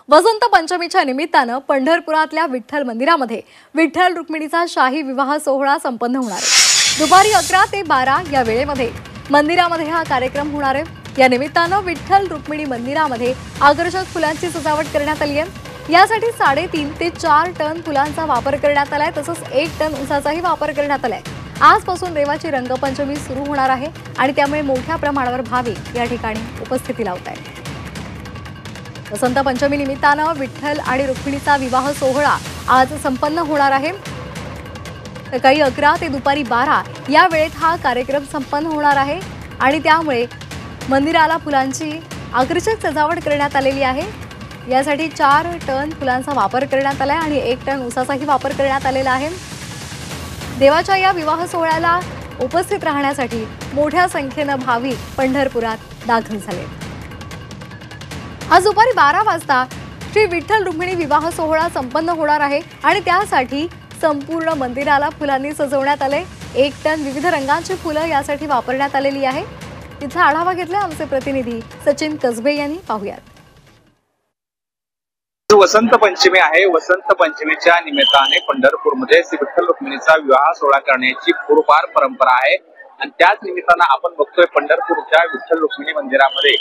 वसंत पंचमीच्या निमित्तानं पंढरपुरातल्या विठ्ठल मंदिरामध्ये विठ्ठल रुक्मिणीचा शाही विवाह सोहळा संपन्न होणार आहे। दुपारी 11 ते 12 या वेळेमध्ये मंदिरामध्ये हा कार्यक्रम होणार आहे। या निमित्तानं विठ्ठल रुक्मिणी मंदिरामध्ये आकर्षक फुलांची सजावट करण्यात आली आहे। यासाठी 3.5 ते 4 टन फुलांचा वापर करण्यात आलाय, तसंच 1 टन ऊसाचाही वापर करण्यात आलाय। आजपासून देवाची रंगपंचमी सुरू होणार आहे आणि त्यामुळे मोठ्या प्रमाणावर भाविक या ठिकाणी उपस्थिती लावत आहेत। वसंत पंचमी निमित्तानं विठ्ठल आणि रुक्मिणीचा विवाह सोहळा आज संपन्न होणार आहे। सकाळी 11 ते दुपारी 12 या वेळेत हा कार्यक्रम संपन्न होणार आहे आणि त्यामुळे मंदिराला फुलांची आकर्षक सजावट करण्यात आलेली आहे। यासाठी 4 टन फुलांचा वापर करण्यात आलाय आणि 1 टन ऊसाचाही वापर करण्यात आलेला आहे। देवाच्या या विवाह सोहळ्याला उपस्थित राहण्यासाठी मोठ्या संख्येनं भाविक पंढरपुरात दाखल झाले। आज दुपारी 12 वाजता श्री विठ्ठल रुक्मिणी विवाह सोहळा संपन्न होणार आहे आणि त्यासाठी संपूर्ण मंदिराला फुलांनी सजवण्यात आले। 1 टन विविध रंगांची फुलं यासाठी वापरण्यात आलेली आहे। तिचा आढावा घेतला आमचे प्रतिनिधी सचिन कसबे यांनी। पाहूयात। वसंत पंचमी आहे। वसंत पंचमीच्या निमित्ताने पंढरपूरमध्ये श्री विठ्ठल रुक्मिणीचा विवाह सोहळा करण्याची पूर्वपार परंपरा आहे आणि त्याच निमित्तानं आपण बघतोय पंढरपूरच्या विठ्ठल रुक्मिणी मंदिरामध्ये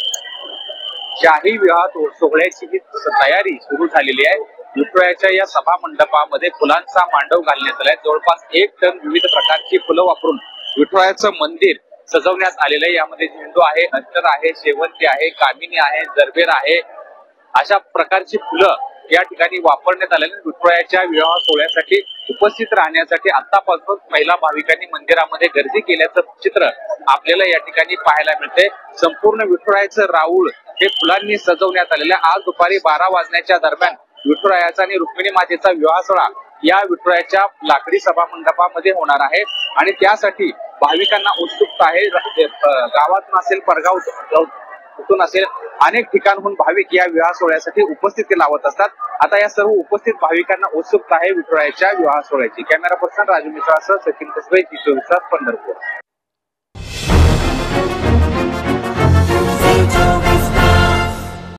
शाही विवाह सोहळ्याची ही तयारी सुरू झालेली आहे। विठुरायाच्या या सभा मंडपामध्ये फुलांचा मांडव घालण्यात आलाय। जवळपास 1 टन विविध प्रकारची फुलं वापरून विठुरायाचं मंदिर सजवण्यात आलेलं आहे। यामध्ये झेंडू आहे, अस्टर आहे, शेवंती आहे, कामिनी आहे, जरबेर आहे, अशा प्रकारची फुलं या ठिकाणी वापरण्यात आलेली। विठुरायाच्या विवाह सोहळ्यासाठी उपस्थित राहण्यासाठी आतापासून महिला भाविकांनी मंदिरामध्ये गर्दी केल्याचं चित्र आपल्याला या ठिकाणी पाहायला मिळते। संपूर्ण विठुरायाचं राऊळ हे फुलांनी सजवण्यात आलेलं आहे। आज दुपारी 12 वाजण्याच्या दरम्यान विठुरायाचा आणि रुक्मिणी मातेचा विवाह सोहळा या विठुरायाच्या लाकडी सभा मंडपामध्ये होणार आहे आणि त्यासाठी भाविकांना उत्सुकता आहे। गावातून असेल, परगावातून असेल, अनेक ठिकाणहून भाविक या विवाह सोहळ्यासाठी उपस्थिती लावत असतात। आता या सर्व उपस्थित भाविकांना उत्सुकता आहे विठुरायाच्या विवाह सोहळ्याची। कॅमेरा पर्सन राजू मिश्रासह सचिन कसबे, पंढरपूर।